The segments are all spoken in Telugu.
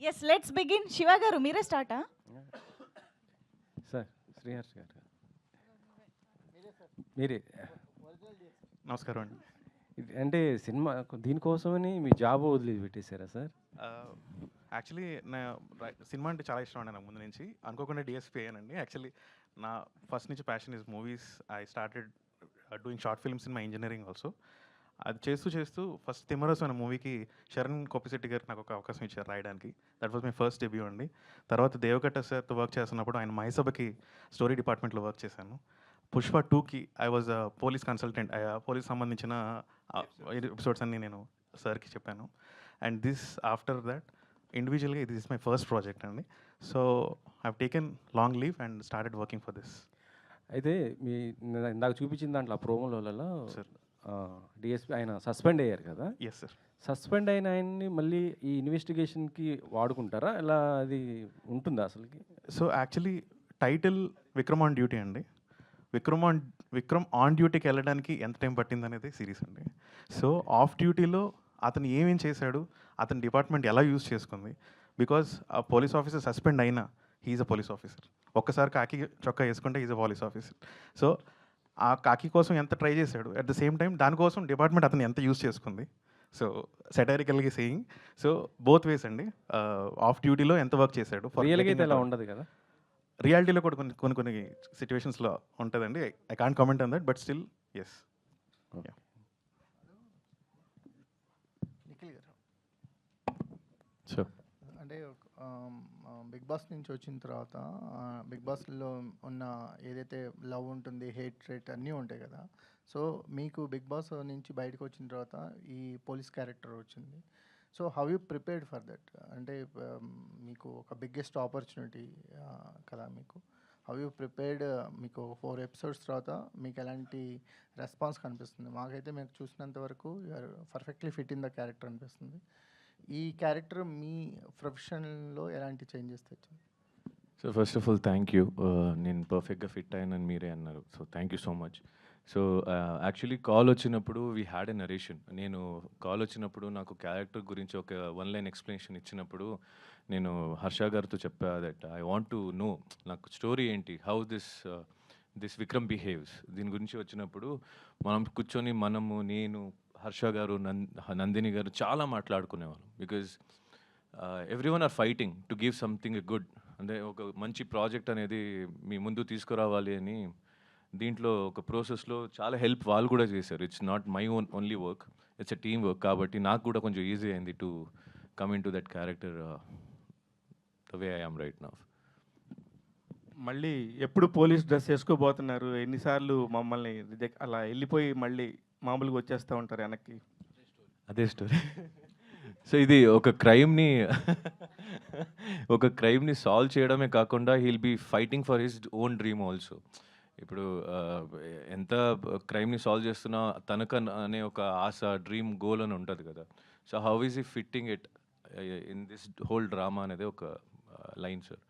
Yes let's begin. శివ గారు మీరే స్టార్టా? సార్ శ్రీహర్ష్ గారు మీరే. నమస్కారం అండి. అంటే సినిమా దీనికోసమని మీ జాబ్ వదిలి పెట్టేశారా సార్? యాక్చువల్లీ నా సినిమా అంటే చాలా ఇష్టం అండి నాకు ముందు నుంచి. అనుకోకుండా డిఎస్పీ అయ్యానండి. యాక్చువల్లీ నా ఫస్ట్ నుంచి passion is movies. I started doing short films in my engineering also. అది చేస్తూ ఫస్ట్ తిమ్మరసు అనే మూవీకి శరణ్ కొప్పిశెట్టి గారు నాకు ఒక అవకాశం ఇచ్చారు రాయడానికి. That was my first debut అండి. తర్వాత దేవకట్ట సార్తో వర్క్ చేస్తున్నప్పుడు ఆయన మహేసభకి స్టోరీ డిపార్ట్మెంట్లో వర్క్ చేశాను. పుష్ప 2కి I was police consultant. Police సంబంధించిన ఎపిసోడ్స్ అన్నీ నేను సార్కి చెప్పాను. అండ్ దిస్ ఆఫ్టర్ దట్ ఇండివిజువల్గా ఇది ఇస్ మై ఫస్ట్ ప్రాజెక్ట్ అండి. So I taken long leave and started working for this. అయితే మీ ఇందాక చూపించిన దాంట్లో ఆ ప్రోమోలలో సార్ డిఎస్పీ ఆయన సస్పెండ్ అయ్యారు కదా? Yes sir. సస్పెండ్ అయిన ఆయన్ని మళ్ళీ ఈ ఇన్వెస్టిగేషన్కి వాడుకుంటారా? ఎలా అది ఉంటుందా అసలుకి? So actually title Vikram on duty అండి. విక్రమ్ ఆన్ డ్యూటీకి వెళ్ళడానికి ఎంత టైం పట్టింది అనేది సిరీస్ అండి. సో ఆఫ్ డ్యూటీలో అతను ఏమేం చేశాడు, అతని డిపార్ట్మెంట్ ఎలా యూజ్ చేసుకుంది. బికాజ్ ఆ పోలీస్ ఆఫీసర్ సస్పెండ్ అయినా హీఈస్ అ పోలీస్ ఆఫీసర్. ఒక్కసారి కాకి చొక్కా వేసుకుంటే is a police officer. So ఆ కాకి కోసం ఎంత ట్రై చేశాడు, అట్ ద సేమ్ టైం దానికోసం డిపార్ట్మెంట్ అతను ఎంత యూజ్ చేసుకుంది. సో సెటైరికల్గా సేయింగ్. సో బోత్ వేస్ అండి. ఆఫ్ డ్యూటీలో ఎంత వర్క్ చేశాడు. రియల్గా అయితే అలా ఉండదు కదా? రియాలిటీలో కూడా కొన్ని సిచ్యువేషన్స్లో ఉంటుందండి. I can't comment on that, but still yes. Nikhil garu so అంటే బిగ్ బాస్ నుంచి వచ్చిన తర్వాత బిగ్ బాస్లో ఉన్న ఏదైతే లవ్ ఉంటుంది, హేట్ రేట్ అన్నీ ఉంటాయి కదా. సో మీకు బిగ్ బాస్ నుంచి బయటకు వచ్చిన తర్వాత ఈ పోలీస్ క్యారెక్టర్ వచ్చింది. So how you prepared for that? అంటే మీకు ఒక బిగ్గెస్ట్ ఆపర్చునిటీ కదా మీకు. How you prepared? మీకు 4 ఎపిసోడ్స్ తర్వాత మీకు ఎలాంటి రెస్పాన్స్ కనిపిస్తుంది? మాకైతే మీకు చూసినంత వరకు you're perfectly fit in the character అనిపిస్తుంది. ఈ క్యారెక్టర్ మీ ప్రొఫెషన్లో ఎలాంటి చేంజెస్ తెచ్చింది? So first of all thank you. నేను పర్ఫెక్ట్గా ఫిట్ అయినని మీరే అన్నారు. So thank you so much. So actually call వచ్చినప్పుడు వీ హ్యాడ్ ఎ నరేషన్. నేను కాల్ వచ్చినప్పుడు నాకు క్యారెక్టర్ గురించి ఒక 1 లైన్ ఎక్స్ప్లెనేషన్ ఇచ్చినప్పుడు నేను హర్ష గారితో చెప్పా that I want to know నాకు స్టోరీ ఏంటి, హౌ దిస్ విక్రమ్ బిహేవ్స్. దీని గురించి వచ్చినప్పుడు మనం కూర్చొని నేను హర్ష గారు నందిని గారు చాలా మాట్లాడుకునేవాళ్ళం. Because every one are fighting to give something good. అంటే ఒక మంచి ప్రాజెక్ట్ అనేది మీ ముందు తీసుకురావాలి అని దీంట్లో ఒక ప్రాసెస్లో చాలా హెల్ప్ వాళ్ళు కూడా చేశారు. It's not my only work, it's a team work. కాబట్టి నాకు కూడా కొంచెం ఈజీ అయింది to come in to that character the way I am right now. మళ్ళీ ఎప్పుడు పోలీస్ డ్రెస్ వేసుకోబోతున్నారు? ఎన్నిసార్లు మమ్మల్ని అలా వెళ్ళిపోయి మళ్ళీ మామూలుగా వచ్చేస్తూ ఉంటారు వెనక్కి? అదే స్టోరీ. సో ఇది ఒక క్రైమ్ని సాల్వ్ చేయడమే కాకుండా he'll be fighting for his own dream also. ఇప్పుడు ఎంత క్రైమ్ని సాల్వ్ చేస్తున్నా తనక అనే ఒక ఆశ, డ్రీమ్, గోల్ అని ఉంటుంది కదా. సో హౌ ఈజ్ ఈ fitting it in this whole drama అనేది ఒక లైన్ సార్.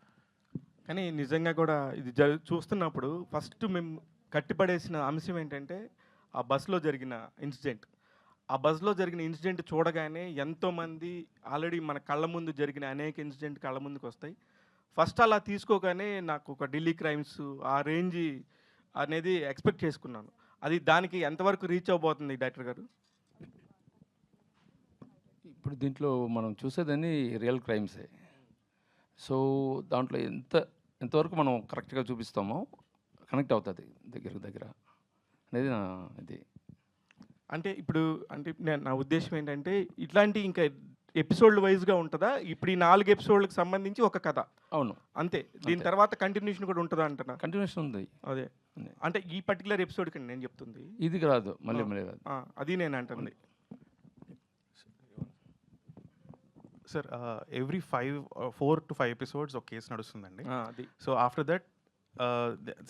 కానీ నిజంగా కూడా ఇది చూస్తున్నప్పుడు ఫస్ట్ మేము కట్టిపడేసిన అంశం ఏంటంటే ఆ బస్సులో జరిగిన ఇన్సిడెంట్. ఆ బస్సులో జరిగిన ఇన్సిడెంట్ చూడగానే ఎంతోమంది ఆల్రెడీ మన కళ్ళ ముందు జరిగిన అనేక ఇన్సిడెంట్ కళ్ళ ముందుకు వస్తాయి. ఫస్ట్ అలా తీసుకోగానే నాకు ఒక ఢిల్లీ క్రైమ్స్ ఆ రేంజ్ అనేది ఎక్స్పెక్ట్ చేసుకున్నాను. అది దానికి ఎంతవరకు రీచ్ అవబోతుంది డైరెక్టర్ గారు? ఇప్పుడు దీంట్లో మనం చూసేదాన్ని రియల్ క్రైమ్సే. సో దాంట్లో ఎంతవరకు మనం కరెక్ట్గా చూపిస్తామో కనెక్ట్ అవుతుంది దగ్గర అనేది నా ఇది. అంటే ఇప్పుడు నా ఉద్దేశం ఏంటంటే ఇట్లాంటి ఇంకా ఎపిసోడ్ వైజ్గా ఉంటుందా? ఇప్పుడు ఈ 4 ఎపిసోడ్లకు సంబంధించి ఒక కథ అవును అంతే. దీని తర్వాత కంటిన్యూషన్ కూడా ఉంటుందా అంటున్నా? కంటిన్యూషన్ ఉంది. అదే అంటే ఈ పర్టికులర్ ఎపిసోడ్ కండి నేను చెప్తుంది. ఇది రాదు మళ్ళీ రాదు. అది నేను అంటుంది. సార్ ఎవ్రీ 4 to 5 ఎపిసోడ్స్ ఒక కేసు నడుస్తుందండి. అది so after that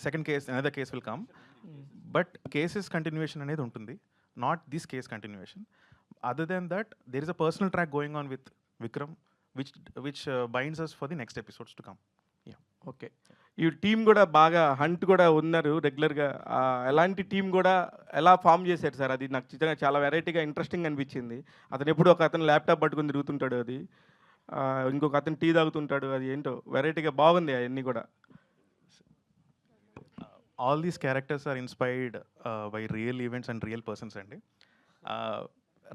second case another case will come. But cases continuation అనేది ఉంటుంది, not this case continuation. Other than that there is a personal track going on with Vikram which binds us for the next episodes to come. Okay. ఈ టీం కూడా బాగా హంట్ కూడా ఉన్నారు రెగ్యులర్గా. ఎలాంటి టీం కూడా ఎలా ఫామ్ చేశారు సార్? అది నాకు చాలా వెరైటీగా ఇంట్రెస్టింగ్ అనిపించింది. అతను ఎప్పుడు ఒక అతను ల్యాప్టాప్ పట్టుకుని తిరుగుతుంటాడు. అది ఇంకొక అతను టీ తాగుతుంటాడు, అది ఏంటో వెరైటీగా బాగుంది అవన్నీ కూడా. All these characters are inspired by real events and real persons అండి.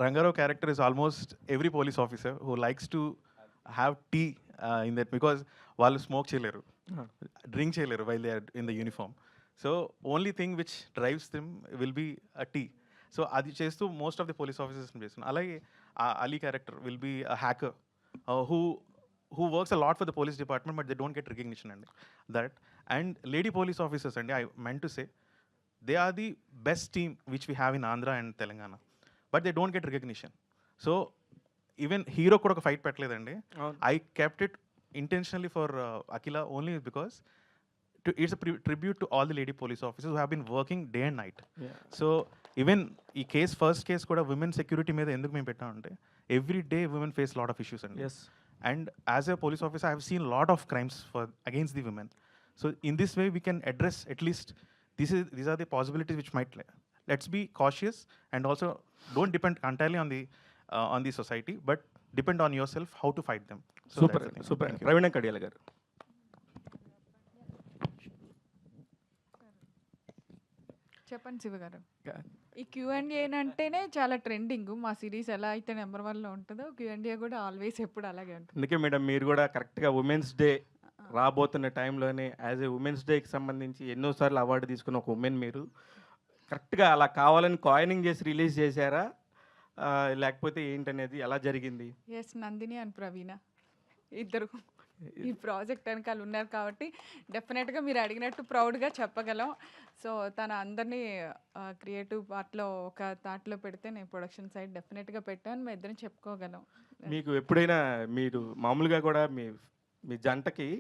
Rangarao character is almost every police officer who likes to have tea in that, because వాళ్ళు స్మోక్ చేయలేరు, డ్రింక్ చేయలేరు while they are in the uniform. So only thing which drives them will be a tea. So అది చేస్తూ most of the police officers చేస్తున్నారు. అలాగే Ali character will be a hacker who works a lot for the police department, but they don't get recognition and that. And lady police officers, and I meant to say, they are the best team which we have in Andhra and Telangana, but they don't get recognition. So even hero kuda oka fight petledandi. I kept it intentionally for Akila only because it's a tribute to all the lady police officers who have been working day and night. So even ఈ కేస్ ఫస్ట్ కేస్ కూడా women security మీద ఎందుకు మేము పెట్టామంటే every day women face a lot of issues and yes. and as a police officer I have seen a lot of crimes against the women. So in this way we can address at least these are the possibilities which might let's be cautious and also don't depend entirely on the society, but depend on yourself how to fight them. So super that's the thing. Super. Thank you. ప్రవీణ కడియాల గారు. చెప్పండి శివ గారు. ఈ Q&A అంటేనే చాలా ట్రెండింగ్. మా సిరీస్ ఎలా అయితే నెంబర్ 1లో ఉంటుందో Q&A కూడా ఆల్వేస్ ఎప్పుడు అలాగే ఉంటుంది. అందుకే మేడం మీరు కూడా కరెక్ట్గా ఉమెన్స్ డే రాబోతున్న టైంలోనే యాజ్ ఏ ఉమెన్స్ డేకి సంబంధించి ఎన్నోసార్లు అవార్డు తీసుకున్న ఒక ఉమెన్ మీరు కరెక్ట్గా అలా కావాలని కాయినింగ్ చేసి రిలీజ్ చేశారా, లేకపోతే ఏంటనేది ఎలా జరిగింది? ఎస్, నందిని అండ్ ప్రవీణ ఇద్దరు ఈ ప్రాజెక్ట్ వెనకాల ఉన్నారు కాబట్టి డెఫినెట్గా మీరు అడిగినట్టు ప్రౌడ్గా చెప్పగలం. సో తన అందరినీ క్రియేటివ్ పార్ట్లో ఒక థాట్లో పెడితే నేను ప్రొడక్షన్ సైడ్ డెఫినెట్గా పెట్టాను, మేము ఇద్దరం చెప్పుకోగలం. మీకు ఎప్పుడైనా మీరు మామూలుగా కూడా మీ జంటకి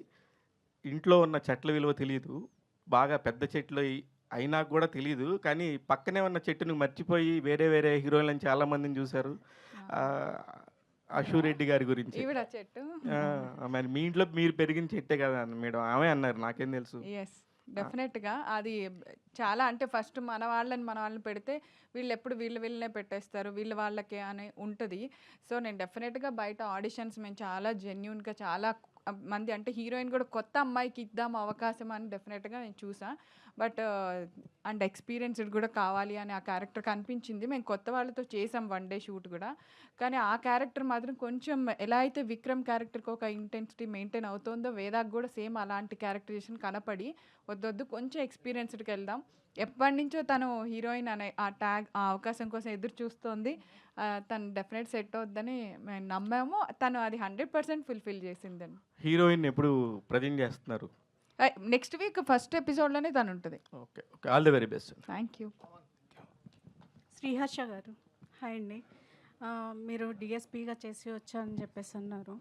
ఇంట్లో ఉన్న చెట్ల విలువ తెలియదు, బాగా పెద్ద చెట్లు అయినా కూడా తెలియదు, కానీ పక్కనే ఉన్న చెట్టును మర్చిపోయి వేరే వేరే హీరోయిన్లను చాలామందిని చూశారు. అశూరెడ్డి గారి గురించి ఈవిడ చెట్టు మరి మీ ఇంట్లో మీరు పెరిగిన చెట్టే కదా మేడం, ఆమె అన్నారు, నాకేం తెలుసు. ఎస్, డెఫినెట్గా అది చాలా అంటే ఫస్ట్ మన వాళ్ళని పెడితే వీళ్ళు ఎప్పుడు వీళ్ళనే పెట్టేస్తారు, వాళ్ళకే అని ఉంటుంది. సో నేను డెఫినెట్గా బయట ఆడిషన్స్ మేము చాలా జెన్యున్గా చాలా మంది అంటే హీరోయిన్ కూడా కొత్త అమ్మాయికి ఇద్దాం అవకాశం అని డెఫినెట్గా నేను చూసా. బట్ అండ్ ఎక్స్పీరియన్స్డ్ కూడా కావాలి అని ఆ క్యారెక్టర్ కనిపించింది. మేము కొత్త వాళ్ళతో చేసాం 1 డే షూట్ కూడా, కానీ ఆ క్యారెక్టర్ మాత్రం కొంచెం ఎలా అయితే విక్రమ్ క్యారెక్టర్కి ఒక ఇంటెన్సిటీ మెయింటైన్ అవుతుందో వేదాకు కూడా సేమ్ అలాంటి క్యారెక్టరైజేషన్ కనపడి వద్దొద్దు కొంచెం ఎక్స్పీరియన్స్డ్కి వెళ్దాం. ఎప్పటి నుంచో తను హీరోయిన్ అనే ఆ అవకాశం కోసం ఎదురు చూస్తోంది. తను డెఫినెట్ సెట్ అవుద్దని మేము నమ్మాము. తను అది 100% ఫుల్ఫిల్ చేసిందని. హీరోయిన్ ఎప్పుడు ప్రజెంట్ చేస్తున్నారు? నెక్స్ట్ వీక్ ఫస్ట్ ఎపిసోడ్లోనే తను ఉంటుంది. Okay okay, all the very best. Thank you. Sriharsha గారు, హాయ్ అండి. మీరు డిఎస్పీగా చేసి వచ్చారని చెప్పేసి అన్నారు.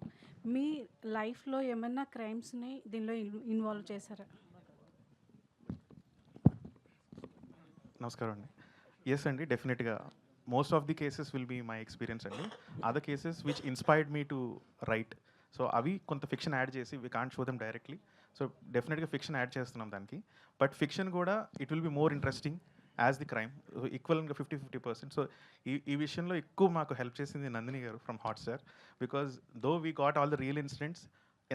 మీ లైఫ్లో ఏమన్నా క్రైమ్స్ని దీనిలో ఇన్వాల్వ్ చేశారా? నమస్కారం అండి. ఎస్ అండి, డెఫినెట్గా most of the cases will be my experience అండి. Other cases which inspired me to write. So అవి కొంత ఫిక్షన్ యాడ్ చేసి we can't show them directly. So డెఫినెట్గా ఫిక్షన్ యాడ్ చేస్తున్నాం దానికి. బట్ ఫిక్షన్ కూడా it will be more interesting as the crime, ఈక్వల్గా 50-50%. సో ఈ విషయంలో ఎక్కువ మాకు హెల్ప్ చేసింది నందిని గారు from Hotstar. Because though we got all the real incidents,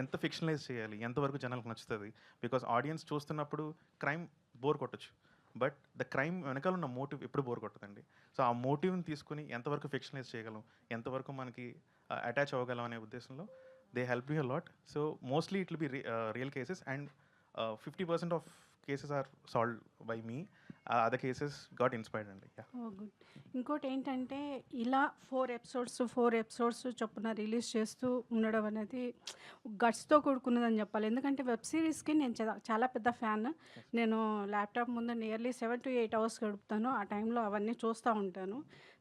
ఎంత ఫిక్షనలైజ్ చేయాలి, ఎంతవరకు జనాలకు నచ్చుతుంది. బికాజ్ ఆడియన్స్ చూస్తున్నప్పుడు క్రైమ్ బోర్ కొట్టచ్చు, బట్ ద క్రైమ్ వెనకాల ఉన్న మోటివ్ ఎప్పుడు బోర్ కొట్టదండి. సో ఆ మోటివ్ని తీసుకుని ఎంతవరకు ఫిక్షనలైజ్ చేయగలం, ఎంతవరకు మనకి అటాచ్ అవ్వగలం అనే ఉద్దేశంలో they help me a lot. So mostly it will be real cases and 50% of cases are solved by me. Other cases got inspired అండి. గుడ్. ఇంకోటి ఏంటంటే ఇలా 4 ఎపిసోడ్స్ చొప్పున రిలీజ్ చేస్తూ ఉండడం అనేది గట్స్తో కూడుకున్నదని చెప్పాలి. ఎందుకంటే వెబ్ సిరీస్కి నేను చాలా పెద్ద ఫ్యాన్. నేను ల్యాప్టాప్ ముందు నియర్లీ 7 to 8 hours గడుపుతాను. ఆ టైంలో అవన్నీ చూస్తూ ఉంటాను.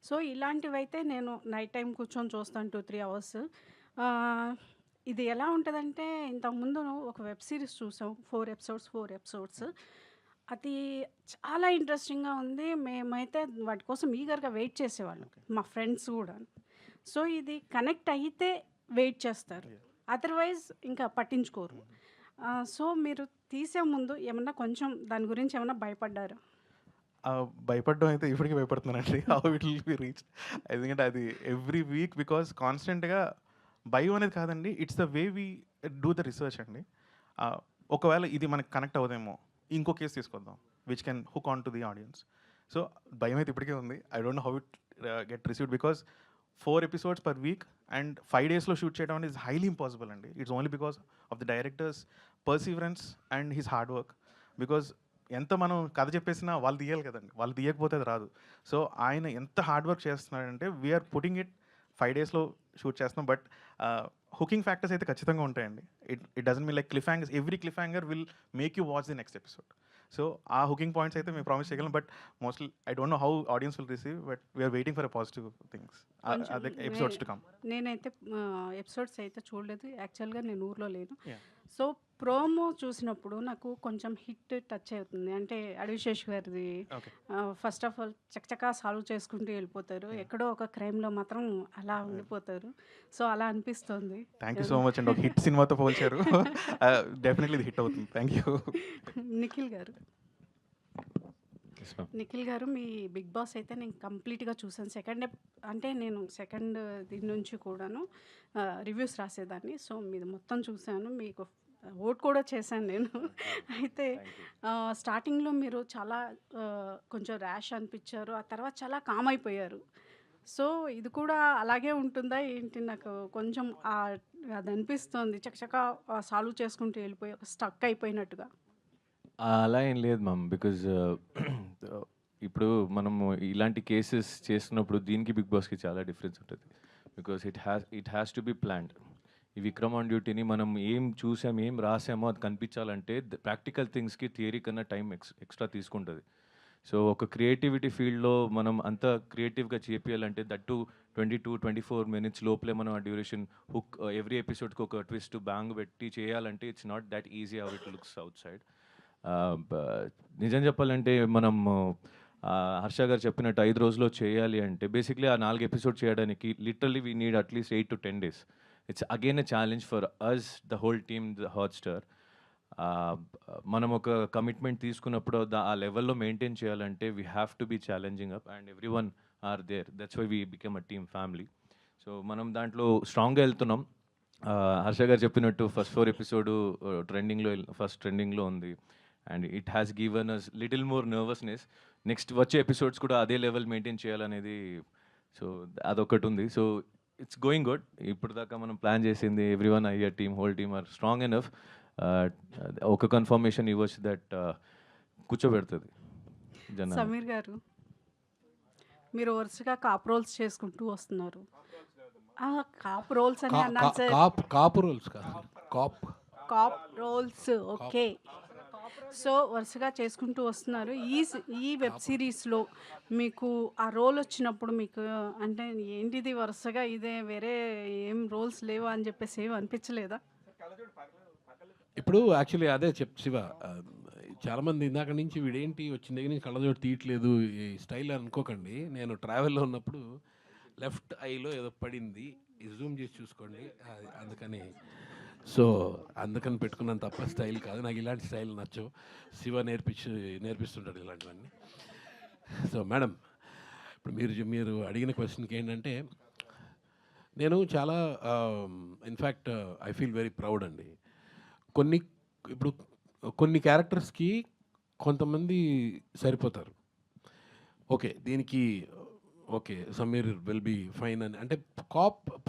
సో ఇలాంటివైతే నేను నైట్ టైం కూర్చొని చూస్తాను 2-3 hours. ఇది ఎలా ఉంటుందంటే ఇంతకుముందు ఒక వెబ్ సిరీస్ చూసాం 4 ఎపిసోడ్స్. అది చాలా ఇంట్రెస్టింగ్గా ఉంది. మేమైతే వాటి కోసం ఈగర్గా వెయిట్ చేసేవాళ్ళం, మా ఫ్రెండ్స్ కూడా. సో ఇది కనెక్ట్ అయితే వెయిట్ చేస్తారు, అదర్వైజ్ ఇంకా పట్టించుకోరు. సో మీరు తీసే ముందు ఏమన్నా కొంచెం దాని గురించి ఏమన్నా భయపడ్డారు? భయపడడం అయితే ఇప్పటికీ భయపడుతున్నానండి. How it will be reach. ఎందుకంటే అది ఎవ్రీ వీక్, బికాస్ కాన్స్టెంట్గా భయం అనేది కాదండి, it's the way we do the research అండి. ఒకవేళ ఇది మనకు కనెక్ట్ అవుదేమో, ఇంకో కేసు తీసుకొద్దాం which can hook on to the audience. So భయం అయితే ఇప్పటికే ఉంది. I don't know how it get received because 4 episodes per week and 5 daysలో షూట్ చేయడం అనేది ఇస్ హైలీ ఇంపాసిబుల్ అండి. It's only because of the directors perseverance and his hard work. Because ఎంత మనం కథ చెప్పేసినా వాళ్ళు తీయాలి కదండి, వాళ్ళు తీయకపోతే అది రాదు. సో ఆయన ఎంత హార్డ్ వర్క్ చేస్తున్నాడంటే వీఆర్ పుట్టింగ్ ఇట్ 5 daysలో షూట్ చేస్తున్నాం. బట్ హుకింగ్ ఫ్యాక్టర్స్ అయితే ఖచ్చితంగా ఉంటాయండి. It doesn't mean like cliff hangers, every cliff hanger will make you watch the next episode. So ఆ హుకింగ్ పాయింట్స్ అయితే మేము ప్రామిస్ చేయగలం. But mostly I don't know how audience will receive, but we're waiting for a positive things, అదే ఎపిసోడ్స్ టు కమ్. నేనైతే ఎపిసోడ్స్ అయితే చూడలేదు, యాక్చువల్గా నేను ఊర్లో లేను. Yeah. సో ప్రోమో చూసినప్పుడు నాకు కొంచెం హిట్ టచ్ అవుతుంది. అంటే అడివిశేష్ గారిది Okay. ఫస్ట్ ఆఫ్ ఆల్ చకచకా సాల్వ్ చేసుకుంటూ వెళ్ళిపోతారు, ఎక్కడో ఒక క్రైమ్లో మాత్రం అలా ఉండిపోతారు. సో అలా అనిపిస్తుంది. థ్యాంక్ యూ సో మచ్ అండి. ఒక హిట్ సినిమాతో పోల్చారు, డెఫినెట్లీ ఇది హిట్ అవుతుంది. Thank you. నిఖిల్ గారు, నిఖిల్ గారు మీ బిగ్ బాస్ అయితే నేను కంప్లీట్గా చూసాను. అంటే నేను సెకండ్ దీని నుంచి కూడాను రివ్యూస్ రాసేదాన్ని. సో మీది మొత్తం చూశాను, మీకు ఓట్ కూడా చేశాను నేను. అయితే స్టార్టింగ్లో మీరు చాలా కొంచెం ర్యాష్ అనిపించారు, ఆ తర్వాత చాలా కామ్ అయిపోయారు. సో ఇది కూడా అలాగే ఉంటుందా ఏంటి? నాకు కొంచెం అది అనిపిస్తుంది, చకచకా సాల్వ్ చేసుకుంటూ వెళ్ళిపోయి ఒక స్టక్ అయిపోయినట్టుగా. అలా ఏం లేదు మ్యామ్. బికాజ్ ఇప్పుడు మనము ఇలాంటి కేసెస్ చేస్తున్నప్పుడు దీనికి బిగ్ బాస్కి చాలా డిఫరెన్స్ ఉంటుంది. Because it has to be planned. ఈ విక్రమ్ ఆన్ డ్యూటీని మనం ఏం చూసాం, ఏం రాసామో అది కనిపించాలంటే ప్రాక్టికల్ థింగ్స్కి థియరీ కన్నా టైం ఎక్స్ట్రా తీసుకుంటుంది. సో ఒక క్రియేటివిటీ ఫీల్డ్లో మనం అంత క్రియేటివ్గా చేపియాలంటే దట్టు 22-24 minutes లోపలే మనం ఆ డ్యూరేషన్ హుక్ ఎవ్రీ ఎపిసోడ్కి ఒక ట్విస్ట్ బ్యాంగ్ పెట్టి చేయాలంటే it's not that easy how it looks out side. నిజం చెప్పాలంటే మనం హర్ష గారు చెప్పినట్టు 5 రోజుల్లో చేయాలి అంటే బేసిక్లీ ఆ 4 episodes చేయడానికి literally we need at least 8 to 10 days. It's again a challenge for us, the whole team, the Hotstar. మనం ఒక కమిట్మెంట్ తీసుకున్నప్పుడు ఆ లెవెల్లో మెయింటైన్ చేయాలంటే we have to be challenging up and every one are there. That's why we become a team family. So మనం దాంట్లో స్ట్రాంగ్గా వెళ్తున్నాం. హర్ష గారు చెప్పినట్టు ఫస్ట్ 4 episodes ట్రెండింగ్లో ఉంది. And it has given us little more nervousness. Next వచ్చే ఎపిసోడ్స్ కూడా అదే లెవెల్ మెయింటైన్ చేయాలనేది, సో అదొకటి ఉంది. So it's going good. ఇప్పుడు దాకా మనం ప్లాన్ చేసింది ఎవ్రీ వన్ అయ్యర్ team, whole team are strong enough. ఒక కన్ఫర్మేషన్ ఇవ్వచ్చు దట్ కూర్చోబెడుతుంది జనాలు. సమీర్ గారు, మీరు వరుసగా కాప్ రోల్స్ చేసుకుంటూ వస్తున్నారు. కాప్ రోల్స్ అని అన్నారు సార్. కాపు రోల్స్ కాదు, కాప్ రోల్స్, ఓకే. సో వరుసగా చేసుకుంటూ వస్తున్నారు. ఈ వెబ్ సిరీస్లో మీకు ఆ రోల్ వచ్చినప్పుడు మీకు అంటే ఏంటిది వరుసగా ఇదే, వేరే ఏం రోల్స్ లేవా అని చెప్పేసి ఏం అనిపించలేదా? ఇప్పుడు యాక్చువల్లీ అదే శివ, చాలామంది ఇందాక నుంచి వీడేంటి వచ్చిన దగ్గర నుంచి కళ్ళజోడు తీయట్లేదు ఈ స్టైల్ అనుకోకండి. నేను ట్రావెల్లో ఉన్నప్పుడు లెఫ్ట్ ఐలో ఏదో పడింది, జూమ్ చేసి చూసుకోండి, అందుకని పెట్టుకున్నాను తప్ప స్టైల్ కాదు. నాకు ఇలాంటి స్టైల్ నచ్చవు. శివ నేర్పిస్తుంటాడు ఇలాంటివన్నీ. సో మేడం, ఇప్పుడు మీరు అడిగిన క్వశ్చన్కి ఏంటంటే, నేను చాలా in fact I feel very proud అండి. కొన్ని క్యారెక్టర్స్కి కొంతమంది సరిపోతారు. దీనికి సమీర్ విల్ బీ ఫైన్ అని అంటే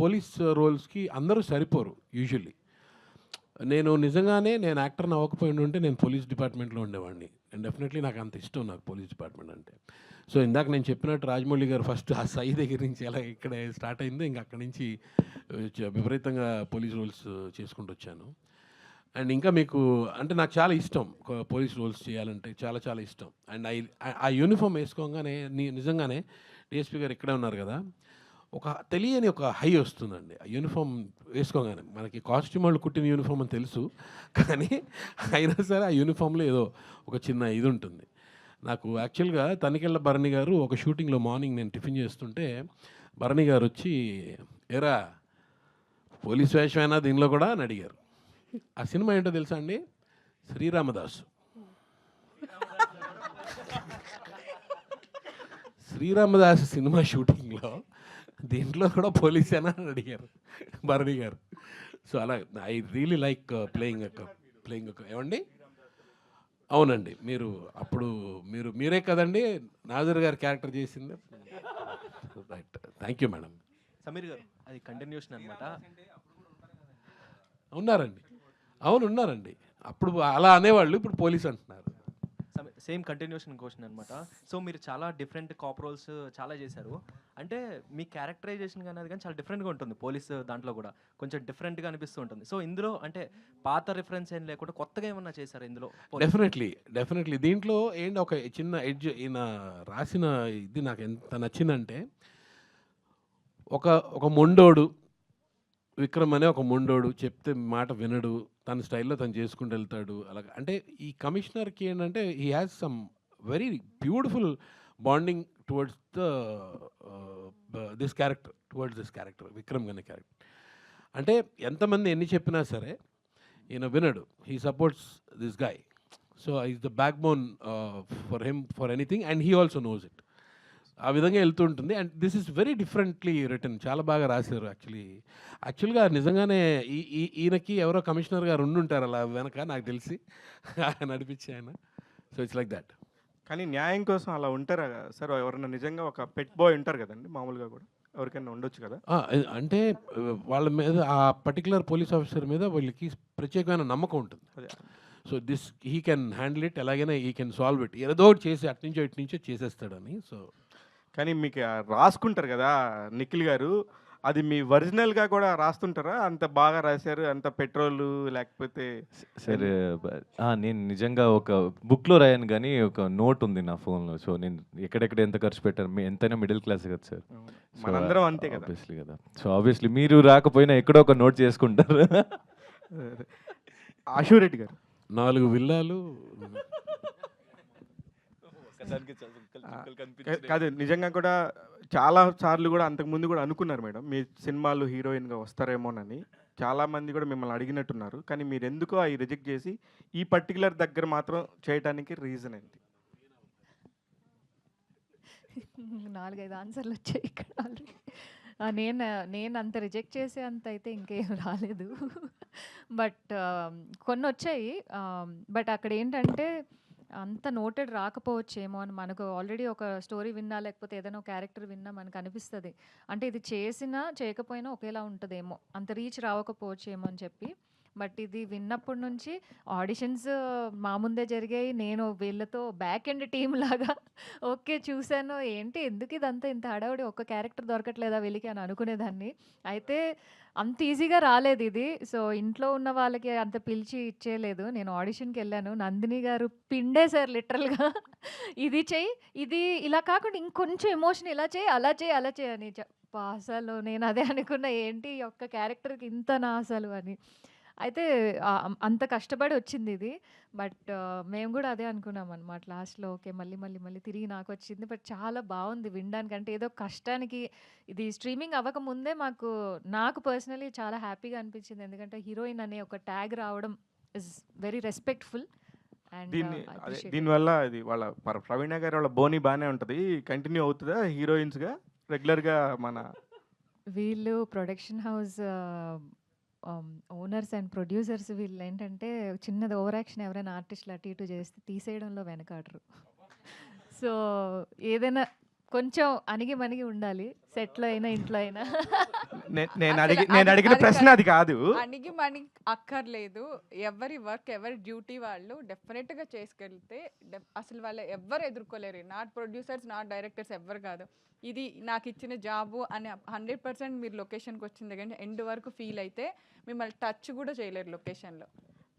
పోలీస్ రోల్స్కి అందరూ సరిపోరు యూజువల్లీ. నేను యాక్టర్ని అవ్వకపోయి ఉంటే నేను పోలీస్ డిపార్ట్మెంట్లో ఉండేవాడిని. అండ్ డెఫినెట్లీ నాకు అంత ఇష్టం, నాకు పోలీస్ డిపార్ట్మెంట్ అంటే. సో ఇందాక నేను చెప్పినట్టు రాజమౌళి గారు ఫస్ట్ ఆ సై దగ్గర నుంచి ఎలా ఇక్కడ స్టార్ట్ అయిందో ఇంకా అక్కడి నుంచి విపరీతంగా పోలీస్ రోల్స్ చేసుకుంటూ వచ్చాను. అండ్ ఇంకా మీకు అంటే నాకు చాలా ఇష్టం పోలీస్ రోల్స్ చేయాలంటే, చాలా చాలా ఇష్టం. అండ్ ఆ యూనిఫామ్ వేసుకోగానే నిజంగానే డిఎస్పీ గారు ఇక్కడే ఉన్నారు కదా, ఒక తెలియని ఒక హై వస్తుందండి ఆ యూనిఫామ్ వేసుకోగానే. మనకి కాస్ట్యూమ్ వాళ్ళు కుట్టిన యూనిఫామ్ అని తెలుసు, కానీ అయినా సరే ఆ యూనిఫామ్లో ఏదో ఒక చిన్న ఇది ఉంటుంది. నాకు యాక్చువల్గా తనికెళ్ళ భరణి గారు ఒక షూటింగ్లో మార్నింగ్ నేను టిఫిన్ చేస్తుంటే భరణి గారు వచ్చి, ఏరా పోలీస్ వేషమైనా దీనిలో కూడా అని అడిగారు. ఆ సినిమా ఏంటో తెలుసా అండి? శ్రీరామదాసు. శ్రీరామదాసు సినిమా షూటింగ్లో దీంట్లో కూడా పోలీసేనా అని అడిగారు భరణి గారు. సో అలా ఐ రియలీ లైక్ ప్లేయింగ్ ఏమండి? అవునండి, మీరు అప్పుడు మీరే కదండి నాజర్ గారి క్యారెక్టర్ చేసింది. Right, thank you madam. Sameer గారు అది కంటిన్యూషన్ అనమాట. ఉన్నారండి, అవును ఉన్నారండి. అప్పుడు అలా అనేవాళ్ళు, ఇప్పుడు పోలీస్ అంటున్నారు. సేమ్ కంటిన్యూషన్ క్వశ్చన్ అనమాట. సో మీరు చాలా డిఫరెంట్ కాప్ రోల్స్ చాలా చేశారు. అంటే మీ క్యారెక్టరైజేషన్ కానీ అది కానీ చాలా డిఫరెంట్గా ఉంటుంది. పోలీస్ దాంట్లో కూడా కొంచెం డిఫరెంట్గా అనిపిస్తూ ఉంటుంది. సో ఇందులో అంటే పాత రిఫరెన్స్ ఏం లేకుండా కొత్తగా ఏమన్నా చేశారు ఇందులో? డెఫినెట్లీ దీంట్లో ఏంటి ఒక చిన్న ఎడ్జ్ ఈయన రాసిన ఇది నాకు ఎంత నచ్చిందంటే, ఒక మొండోడు విక్రమ్ అనే ఒక మొండోడు చెప్తే మాట వినడు, తన స్టైల్లో తను చేసుకుంటూ వెళ్తాడు. అలాగా అంటే ఈ కమిషనర్కి ఏంటంటే he has some very beautiful bonding towards this character Vikram అనే క్యారెక్టర్. అంటే ఎంతమంది ఎన్ని చెప్పినా సరే ఈయన వినడు, he supports this guy. So is the backbone for him for anything and he also knows it. ఆ విధంగా వెళ్తుంటుంది. And this is very differently return, చాలా బాగా రాశారు. యాక్చువల్గా నిజంగానే ఈయనకి ఎవరో కమిషనర్ గారు ఉండుంటారు అలా వెనక, నాకు తెలిసి నడిపించి ఆయన. So it's like that. కానీ న్యాయం కోసం అలా ఉంటారా సార్? ఎవరైనా నిజంగా ఒక పెట్ బాయ్ ఉంటారు కదండి, మామూలుగా కూడా ఎవరికైనా ఉండొచ్చు కదా. అంటే వాళ్ళ మీద ఆ పర్టికులర్ పోలీస్ ఆఫీసర్ మీద వాళ్ళకి ప్రత్యేకమైన నమ్మకం ఉంటుంది. So this he can handle it, ఎలాగైనా హీ కెన్ సాల్వ్ ఇట్, ఏదో ఒకటి చేసి అట్నుంచో ఇట్నుంచో చేసేస్తాడని. సో కానీ మీకు రాసుకుంటారు కదా నిఖిల్ గారు, అది మీ ఒరిజినల్గా కూడా రాస్తుంటారా? అంత బాగా రాశారు, అంత పెట్రోల్ లేకపోతే? సరే, నేను నిజంగా ఒక బుక్లో రాయను కానీ ఒక నోట్ ఉంది నా ఫోన్లో. సో నేను ఎక్కడెక్కడ ఎంత ఖర్చు పెట్టాను, ఎంతైనా మిడిల్ క్లాస్ కదా సార్, మనందరం అంతే కదా. ఆబ్వియస్లీ కదా. సో ఆబ్వియస్లీ మీరు రాకపోయినా ఎక్కడో ఒక నోట్ చేసుకుంటారు. ఆశురెడ్డి గారు 4 విల్లాలు కాదు, నిజంగా కూడా చాలా సార్లు కూడా అంతకుముందు కూడా అనుకున్నారు మేడం మీ సినిమాలు హీరోయిన్గా వస్తారేమోనని. చాలామంది కూడా మిమ్మల్ని అడిగినట్టున్నారు. కానీ మీరు ఎందుకో అవి రిజెక్ట్ చేసి ఈ పర్టికులర్ దగ్గర మాత్రం చేయడానికి రీజన్ ఏంటి? 4-5 ఆన్సర్లు వచ్చాయి ఇక్కడ ఆల్రెడీ. నేను అంత రిజెక్ట్ చేసే అంత అయితే ఇంకేం రాలేదు. బట్ కొన్ని వచ్చాయి. బట్ అక్కడ ఏంటంటే అంత నోటెడ్ రాకపోవచ్చేమో అని, మనకు ఆల్రెడీ ఒక స్టోరీ విన్నా లేకపోతే ఏదైనా ఒక క్యారెక్టర్ విన్నా మనకు అనిపిస్తుంది. అంటే ఇది చేసినా చేయకపోయినా ఒకేలా ఉంటుందేమో, అంత రీచ్ రావకపోవచ్చేమో అని చెప్పి. బట్ ఇది విన్నప్పటి నుంచి ఆడిషన్స్ మా ముందే జరిగాయి. నేను వీళ్ళతో బ్యాక్ ఎండ్ టీమ్ లాగా ఓకే చూశాను, ఏంటి ఎందుకు ఇదంతా ఇంత హడావుడి, ఒక్క క్యారెక్టర్ దొరకట్లేదా వీళ్ళకి అని అనుకునేదాన్ని. అయితే అంత ఈజీగా రాలేదు ఇది. సో ఇంట్లో ఉన్న వాళ్ళకి అంత పిలిచి ఇచ్చేయలేదు. నేను ఆడిషన్కి వెళ్ళాను, నందిని గారు పిండేశారు లిటరల్గా. ఇది చెయ్యి, ఇది ఇలా కాకుండా ఇంకొంచెం ఎమోషన్ ఇలా చేయి, అలా చేయి, అలా చేయి అని. అసలు నేను అదే అనుకున్నా, ఏంటి ఈ ఒక్క క్యారెక్టర్కి ఇంతనా అసలు అని. అయితే అంత కష్టపడి వచ్చింది ఇది. బట్ మేము కూడా అదే అనుకున్నాం అనమాట లాస్ట్లో. ఓకే మళ్ళీ మళ్ళీ మళ్ళీ తిరిగి నాకు వచ్చింది. బట్ చాలా బాగుంది వినడానికి. అంటే ఏదో కష్టానికి ఇది స్ట్రీమింగ్ అవ్వకముందే నాకు పర్సనలీ చాలా హ్యాపీగా అనిపించింది. ఎందుకంటే హీరోయిన్ అనే ఒక ట్యాగ్ రావడం ఇస్ వెరీ రెస్పెక్ట్ఫుల్. అండ్ దీనివల్ల ఇది వాళ్ళ ప్రవీణ గారి వాళ్ళ బోని బాగానే ఉంటుంది, కంటిన్యూ అవుతుందా హీరోయిన్స్గా రెగ్యులర్గా? మన వీళ్ళు production house owners and producers వీళ్ళు ఏంటంటే చిన్నది ఓవర్ యాక్షన్ ఎవరైనా ఆర్టిస్టులు అటు ఇటు చేస్తే తీసేయడంలో వెనకాడరు. సో ఏదైనా కొంచెం అణిగి మణిగి ఉండాలి, సెట్లో అయినా ఇంట్లో అయినా. నేను అడిగిన ప్రశ్న అది కాదు. అణిగి మణిగి అక్కర్లేదు. ఎవరి వర్క్ ఎవరి డ్యూటీ వాళ్ళు డెఫినెట్గా చేసుకెళ్తే అసలు వాళ్ళు ఎవ్వరు ఎదుర్కోలేరు. నాట్ ప్రొడ్యూసర్స్, నాట్ డైరెక్టర్స్, ఎవ్వరు కాదు. ఇది నాకు ఇచ్చిన జాబు అని 100% మీరు లొకేషన్కి వచ్చింది కానీ ఎండ్ వరకు ఫీల్ అయితే మిమ్మల్ని టచ్ కూడా చేయలేరు లొకేషన్లో.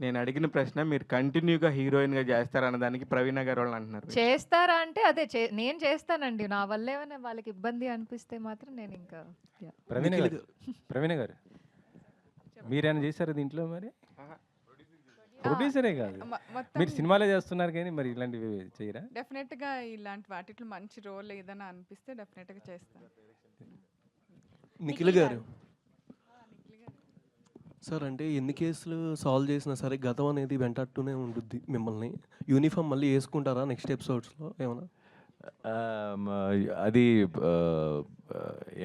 నేను అడిగిన ప్రశ్న మీరు కంటిన్యూగా హీరోయిన్గా చేస్తారన్న దానికి ప్రవీణ గారు వాళ్ళు అంటున్నారు. చేస్తారా అంటే అదే నేను చేస్తానండి. నా వల్ల ఏమైనా వాళ్ళకి ఇబ్బంది అనిపిస్తే మాత్రం నేను ఇంకా. ప్రవీణ గారు మీరేమైనా చేశారు దీంట్లో? మరి ప్రొడ్యూసరే కాదు, మీరు సినిమాలే చేస్తున్నారు కానీ మరి ఇలాంటివి చేయరా? డెఫినెట్గా ఇలాంటి వాటిలో మంచి రోల్ ఏదైనా అనిపిస్తే డెఫినెట్గా చేస్తాను. నిఖిల్ గారు సార్, అంటే ఎన్ని కేసులు సాల్వ్ చేసినా సరే గతం అనేది వెంటాడుతూనే ఉంటుంది మిమ్మల్ని. యూనిఫామ్ మళ్ళీ వేసుకుంటారా నెక్స్ట్ ఎపిసోడ్స్లో ఏమైనా? అది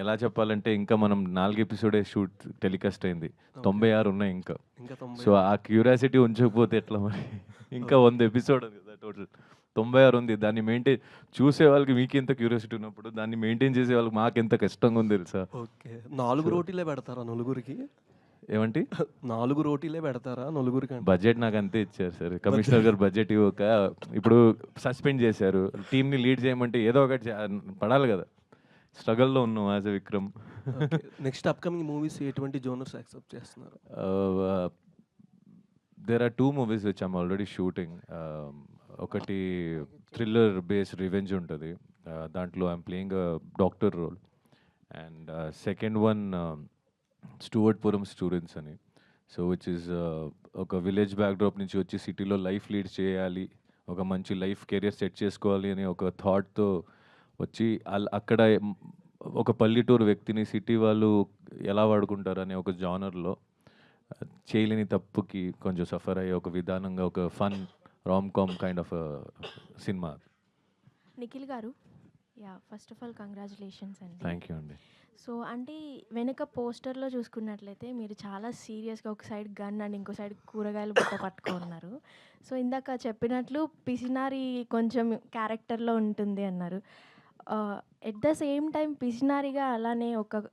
ఎలా చెప్పాలంటే ఇంకా మనం 4 ఎపిసోడే షూట్ టెలికాస్ట్ అయింది, 96 ఉన్నాయి ఇంకా. సో ఆ క్యూరియాసిటీ ఉంచకపోతే ఎట్లా మరి? ఇంకా 100 ఎపిసోడ్ కదా టోటల్, 96 ఉంది. దాన్ని మెయింటైన్ చూసే వాళ్ళకి మీకు ఎంత క్యూరియాసిటీ ఉన్నప్పుడు దాన్ని మెయింటైన్ చేసే వాళ్ళకి మాకు ఎంత కష్టంగా ఉంది తెలుసా? ఓకే, 4 రోటీలే పెడతారా నలుగురికి? ఏమంటే 4 రోటీలే పెడతారా నలుగురికి? బడ్జెట్ నాకు అంతే ఇచ్చారు సార్, కమిషనర్ గారు బడ్జెట్ ఇవ్వక ఇప్పుడు సస్పెండ్ చేశారు. టీంని లీడ్ చేయమంటే ఏదో ఒకటి పడాలి కదా, స్ట్రగల్లో ఉన్నాం as a Vikram. Next upcoming movies ఎటువంటి జోనర్స్ యాక్సెప్ట్ చేస్తున్నారు? There are 2 movies which I'm already shooting. ఒకటి థ్రిల్లర్ బేస్డ్ రివెంజ్ ఉంటుంది, దాంట్లో I'm playing doctor role. And second one Stuartpuram students అని. సో విచ్ ఈస్ ఒక విలేజ్ బ్యాక్డ్రాప్ నుంచి వచ్చి సిటీలో లైఫ్ లీడ్ చేయాలి, ఒక మంచి లైఫ్ కెరియర్ సెట్ చేసుకోవాలి అని ఒక థాట్తో వచ్చి అక్కడ ఒక పల్లెటూరు వ్యక్తిని సిటీ వాళ్ళు ఎలా వాడుకుంటారు అనే ఒక జానర్లో చేయలేని తప్పుకి కొంచెం సఫర్ అయ్యే ఒక విధానంగా ఒక fun rom com kind of సినిమా. Nikhil garu, first of all congratulations అండి. థ్యాంక్ యూ అండి. సో అంటే వెనక పోస్టర్లో చూసుకున్నట్లయితే మీరు చాలా సీరియస్గా ఒక సైడ్ గన్ అండ్ ఇంకో సైడ్ కూరగాయలు బుట్ట పట్టుకున్నారు. సో ఇందాక చెప్పినట్లు పిసినారి కొంచెం క్యారెక్టర్లో ఉంటుంది అన్నారు. ఎట్ ద సేమ్ టైం పిసినారిగా అలానే ఒక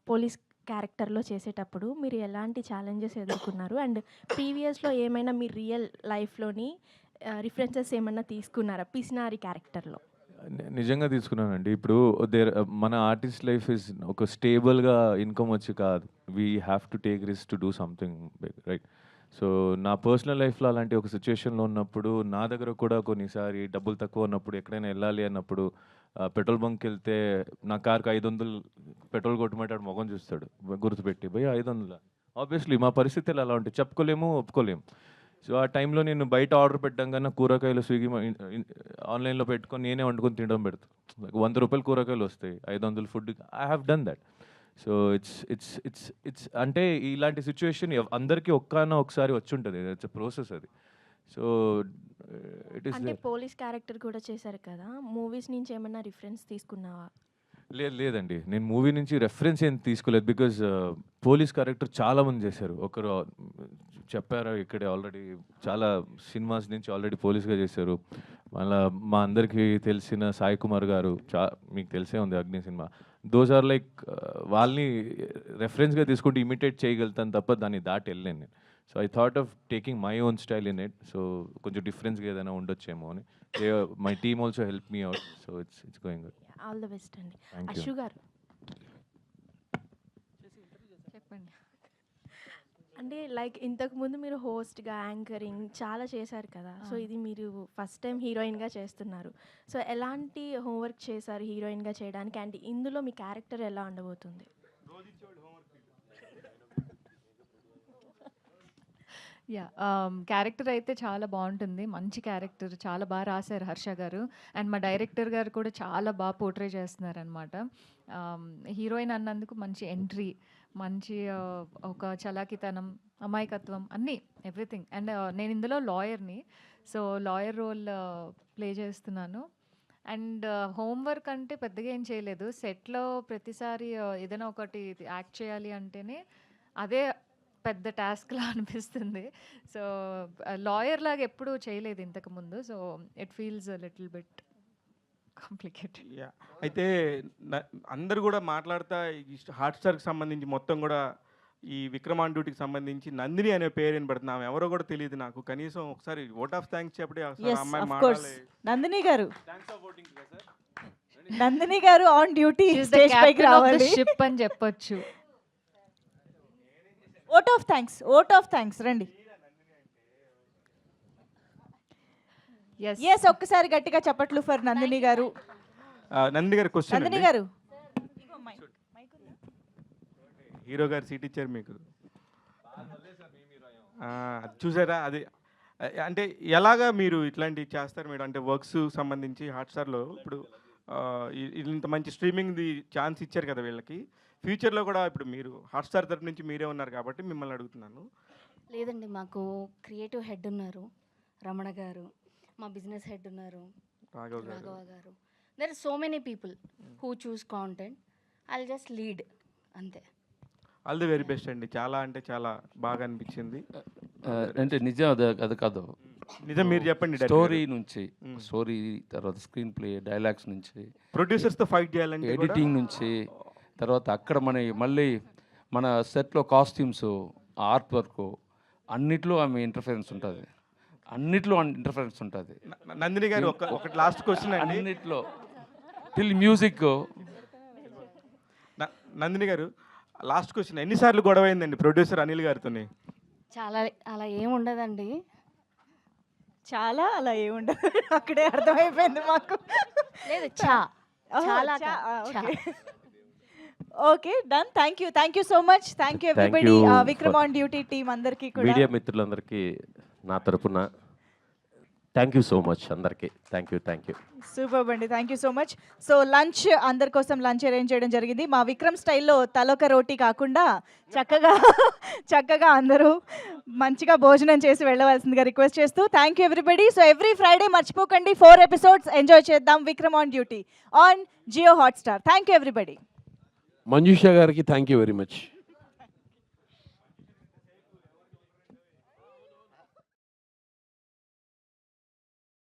పోలీస్ క్యారెక్టర్లో చేసేటప్పుడు మీరు ఎలాంటి ఛాలెంజెస్ ఎదుర్కొన్నారు? అండ్ ప్రీవియస్లో ఏమైనా మీ రియల్ లైఫ్లోని రిఫరెన్సెస్ ఏమైనా తీసుకున్నారా పిసినారి క్యారెక్టర్లో? నిజంగా తీసుకున్నానండి. ఇప్పుడు మన ఆర్టిస్ట్ లైఫ్ ఇస్ ఒక స్టేబుల్గా ఇన్కమ్ వచ్చి కాదు, we have to take risk to do something big, right? So నా పర్సనల్ లైఫ్లో అలాంటి ఒక సిచ్యువేషన్లో ఉన్నప్పుడు నా దగ్గర కూడా కొన్నిసారి డబ్బులు తక్కువ ఉన్నప్పుడు ఎక్కడైనా వెళ్ళాలి అన్నప్పుడు పెట్రోల్ బంక్కి వెళ్తే నా కార్కి 500 పెట్రోల్ కొట్టమంటాడు, మొగం చూస్తాడు గుర్తుపెట్టి, పోయి 500. ఆబ్వియస్లీ మా పరిస్థితులు అలా ఉంటాయి, చెప్పుకోలేము ఒప్పుకోలేము. సో ఆ టైంలో నేను బయట ఆర్డర్ పెట్టడం కన్నా కూరగాయలు స్విగ్గీ ఆన్లైన్లో పెట్టుకొని నేనే వండుకొని తినడం పెడతాను. 100 రూపాయలు కూరగాయలు వస్తాయి, 500 food. I have done that. So it's అంటే ఇలాంటి సిచ్యువేషన్ అందరికీ ఒకసారి వచ్చి ఉంటుంది, ఇట్స్ ప్రాసెస్ అది. సో ఇట్ ఈస్ అంటే పోలీస్ క్యారెక్టర్ కూడా చేశారు కదా, మూవీస్ నుంచి ఏమైనా రిఫరెన్స్ తీసుకున్నావా? లేదండి, నేను మూవీ నుంచి రెఫరెన్స్ ఏం తీసుకోలేదు. బికాజ్ పోలీస్ క్యారెక్టర్ చాలామంది చేశారు. ఒకరు చెప్పారు ఇక్కడే ఆల్రెడీ, చాలా సినిమాస్ నుంచి ఆల్రెడీ పోలీస్గా చేశారు. మళ్ళీ మా అందరికీ తెలిసిన సాయి కుమార్ గారు, మీకు తెలిసే ఉంది అగ్ని సినిమా. దోస్ ఆర్ లైక్ వాళ్ళని రెఫరెన్స్గా తీసుకుంటూ ఇమిటేట్ చేయగలుగుతాను తప్ప దాన్ని దాటి వెళ్ళలేను నేను. So I thought of taking my own style in it. So కొంచెం డిఫరెన్స్గా ఏదైనా ఉండొచ్చేమో అని. My team also help me out. So it's going good. All the best అండి. Thank you. అశు గారు, చెప్పండి. అంటే లైక్ ఇంతకుముందు మీరు హోస్ట్గా యాంకరింగ్ చాలా చేశారు కదా, సో ఇది మీరు ఫస్ట్ టైం హీరోయిన్గా చేస్తున్నారు. సో ఎలాంటి హోంవర్క్ చేశారు హీరోయిన్గా చేయడానికి? అండ్ ఇందులో మీ క్యారెక్టర్ ఎలా ఉండబోతుంది? క్యారెక్టర్ అయితే చాలా బాగుంటుంది, మంచి క్యారెక్టర్, చాలా బాగా రాశారు హర్ష గారు. అండ్ మా డైరెక్టర్ గారు కూడా చాలా బాగా పోర్ట్రే చేస్తున్నారనమాట. హీరోయిన్ అన్నందుకు మంచి ఎంట్రీ, మంచి ఒక చలాకితనం, అమాయకత్వం, అన్నీ, ఎవ్రీథింగ్. అండ్ నేను ఇందులో లాయర్ని, సో లాయర్ రోల్ ప్లే చేస్తున్నాను. అండ్ హోంవర్క్ అంటే పెద్దగా ఏం చేయలేదు. సెట్లో ప్రతిసారి ఏదైనా ఒకటి యాక్ట్ చేయాలి అంటేనే అదే పెద్ద టాస్క్లా అనిపిస్తుంది. సో లాయర్ లాగా ఎప్పుడూ చేయలేదు ఇంతకుముందు. So it feels little bit complicated. అయితే అందరు కూడా మాట్లాడుతా హాట్స్టార్కి సంబంధించి మొత్తం కూడా ఈ విక్రమ్ ఆన్ డ్యూటీకి సంబంధించి నందిని అనే పేరు వినపడుతుంది. ఆమె ఎవరో కూడా తెలియదు నాకు. కనీసం ఒకసారి ఓట్ ఆఫ్ థ్యాంక్స్ చెప్పడే అమ్మాయి మాట్లాడాలి. నందిని గారు, నందిని గారు ఆన్ డ్యూటీ స్టేజ్ పైకి రావాలి షిప్ అని చెప్పొచ్చు. Vote of thanks, vote of thanks రండి. ఎస్, ఒక్కసారి గట్టిగా చప్పట్లు ఫర్ నందిని గారు. నందిని గారు క్వశ్చన్. నందిని గారు, హీరో గారు సీట్ ఇచ్చారు మీకు, చూసారా? అది అంటే ఎలాగా మీరు ఇట్లాంటివి చేస్తారు మేడం? అంటే వర్క్స్ సంబంధించి హాట్స్టార్లో ఇప్పుడు ఇంత మంచి స్ట్రీమింగ్ది ఛాన్స్ ఇచ్చారు కదా వీళ్ళకి, ఫ్యూచర్లో కూడా ఇప్పుడు మీరు హాట్స్టార్ తరపు నుంచి మీరే ఉన్నారు కాబట్టి మిమ్మల్ని అడుగుతున్నాను. లేదండి, మాకు క్రియేటివ్ హెడ్ ఉన్నారు రమణ గారు, మా బిజినెస్ హెడ్ ఉన్నారు Raghava garu, there are so many people who choose content I just lead అంతే. ఆల్ ది వెరీ బెస్ట్ అండి. చాలా అంటే చాలా బాగా అనిపించింది. అంటే నిజం అది కాదు, నిజం మీరు చెప్పండి. స్టోరీ నుంచి, స్టోరీ తర్వాత స్క్రీన్ ప్లే, డైలాగ్స్ నుంచి, ప్రొడ్యూసర్స్తో ఫైట్ చేయాలంటే ఎడిటింగ్ నుంచి, తర్వాత అక్కడ మళ్ళీ మన సెట్లో కాస్ట్యూమ్స్, ఆర్ట్ వర్క్ అన్నిట్లో ఆమె ఇంటర్ఫరెన్స్ ఉంటుంది. అన్నిట్లో ఇంటర్ఫరెన్స్ ఉంటుంది. నందిని గారు ఒకటి లాస్ట్ క్వశ్చన్ అండి. అన్నిట్లో టిల్ మ్యూజిక్. నందిని గారు లాస్ట్ క్వశ్చన్, ఎన్నిసార్లు గొడవ అయిందండి ప్రొడ్యూసర్ అనిల్ గారితో? చాలా అలా ఏం ఉండదండి. చాలా అలా ఏముండదు, అక్కడే అర్థమైపోయింది మాకు. లేదు okay, done. Thank you so much. Thank you everybody. Vikram on duty team అందరికీ కూడా, మీడియా మిత్రులందరికీ నా తరపున థ్యాంక్ యూ సో మచ్ అందరికీ. Thank you. సూపర్ అండి, thank you so much. So lunch అందరి కోసం లంచ్ అరేంజ్ చేయడం జరిగింది. మా విక్రమ్ స్టైల్లో తలొక రోటీ కాకుండా చక్కగా అందరూ మంచిగా భోజనం చేసి వెళ్ళవలసిందిగా రిక్వెస్ట్ చేస్తూ thank you everybody. So every Friday మర్చిపోకండి 4 ఎపిసోడ్స్ ఎంజాయ్ చేద్దాం Vikram on duty on Jio Hotstar. Thank you everybody. Manjusha గారికి థ్యాంక్ యూ వెరీ మచ్.